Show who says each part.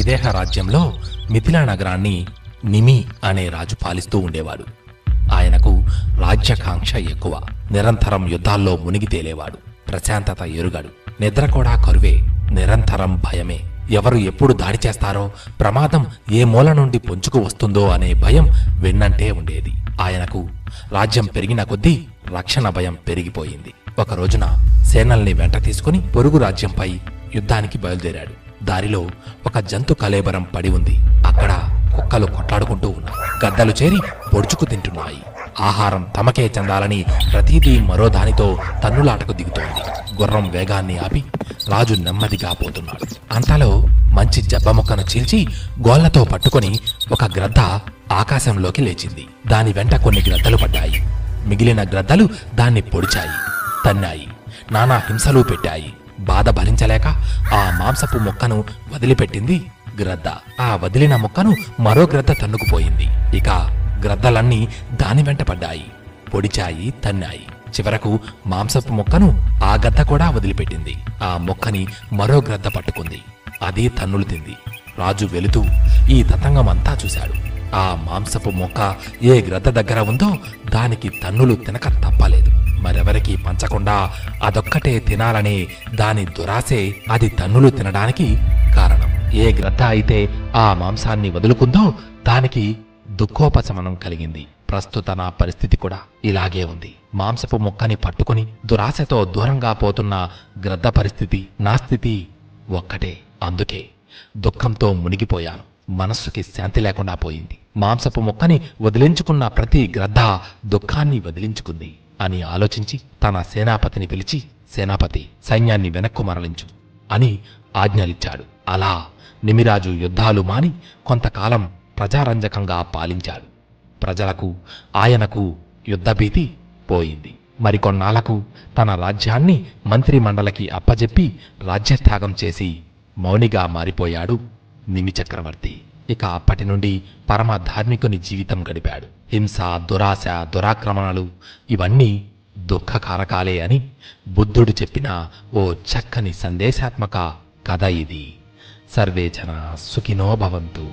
Speaker 1: విదేహ రాజ్యంలో మిథిలా నగరాన్ని నిమి అనే రాజు పాలిస్తూ ఉండేవాడు. ఆయనకు రాజ్యకాంక్ష ఎక్కువ. నిరంతరం యుద్ధాల్లో మునిగి తేలేవాడు. ప్రశాంతత ఎరుగడు. నిద్ర కూడా కరువే. నిరంతరం భయమే. ఎవరు ఎప్పుడు దాడి చేస్తారో, ప్రమాదం ఏ మూల నుండి పొంచుకు వస్తుందో అనే భయం వెన్నంటే ఉండేది. ఆయనకు రాజ్యం పెరిగిన కొద్దీ రక్షణ భయం పెరిగిపోయింది. ఒక రోజున సేనల్ని వెంట తీసుకుని పొరుగు రాజ్యంపై యుద్ధానికి బయలుదేరాడు. దారిలో ఒక జంతు కళేబరం పడి ఉంది. అక్కడ కుక్కలు కొట్లాడుకుంటూ ఉన్నాయి. గద్దలు చేరి పొడుచుకు తింటున్నాయి. ఆహారం తమకే చెందాలని ప్రతిదీ మరో దానితో తన్నులాటకు దిగుతోంది. గుర్రం వేగాన్ని ఆపి రాజు నెమ్మదిగా పోతున్నాడు. అంతలో మంచి జబ్బ మొక్కను చీల్చి గోళ్లతో పట్టుకొని ఒక గ్రద్ద ఆకాశంలోకి లేచింది. దాని వెంట కొన్ని గ్రద్దలు పడ్డాయి. మిగిలిన గ్రద్దలు దాన్ని పొడిచాయి, తన్నాయి, నానా హింసలు పెట్టాయి. బాధ భరించలేక ఆ మాంసపు మొక్కను వదిలిపెట్టింది గ్రద్ద. ఆ వదిలిన మొక్కను మరో గ్రద్ద తన్నుకుపోయింది. ఇక గ్రద్దలన్నీ దాని వెంట పడ్డాయి, పొడిచాయి, తన్నాయి. చివరకు మాంసపు మొక్కను ఆ గద్ద కూడా వదిలిపెట్టింది. ఆ మొక్కని మరో గ్రద్ద పట్టుకుంది. అది తన్నులు తింది. రాజు వెళుతూ ఈ తతంగమంతా చూశాడు. ఆ మాంసపు మొక్క ఏ గ్రద్ద దగ్గర ఉందో దానికి తన్నులు తినక తప్పలేదు. మరెవరికీ పంచకుండా అదొక్కటే తినాలనే దాని దురాశే అది తన్నులు తినడానికి కారణం. ఏ గ్రద్ద అయితే ఆ మాంసాన్ని వదులుకుందో దానికి దుఃఖోపశమనం కలిగింది. ప్రస్తుత నా పరిస్థితి కూడా ఇలాగే ఉంది. మాంసపు మొక్కని పట్టుకుని దురాశతో దూరంగా పోతున్న గ్రద్ద పరిస్థితి, నా స్థితి ఒక్కటే. అందుకే దుఃఖంతో మునిగిపోయాను. మనస్సుకి శాంతి లేకుండా పోయింది. మాంసపు మొక్కని వదిలించుకున్న ప్రతి గ్రద్ద దుఃఖాన్ని వదిలించుకుంది అని ఆలోచించి తన సేనాపతిని పిలిచి, సేనాపతి, సైన్యాన్ని వెనక్కు మరలించు అని ఆజ్ఞలిచ్చాడు. అలా నిమిరాజు యుద్ధాలు మాని కొంతకాలం ప్రజారంజకంగా పాలించాడు. ప్రజలకు ఆయనకు యుద్ధభీతి పోయింది. మరికొన్నాళ్లకు తన రాజ్యాన్ని మంత్రిమండలికి అప్పజెప్పి రాజ్యత్యాగం చేసి మౌనిగా మారిపోయాడు నిమి చక్రవర్తి. ఇక అప్పటి నుండి పరమ ధార్మికుని జీవితం గడిపాడు. హింస, దురాశ, దురాక్రమణలు ఇవన్నీ దుఃఖకారకాలే అని బుద్ధుడు చెప్పిన ఓ చక్కని సందేశాత్మక కథ ఇది. సర్వే జనా సుఖినో భవంతు.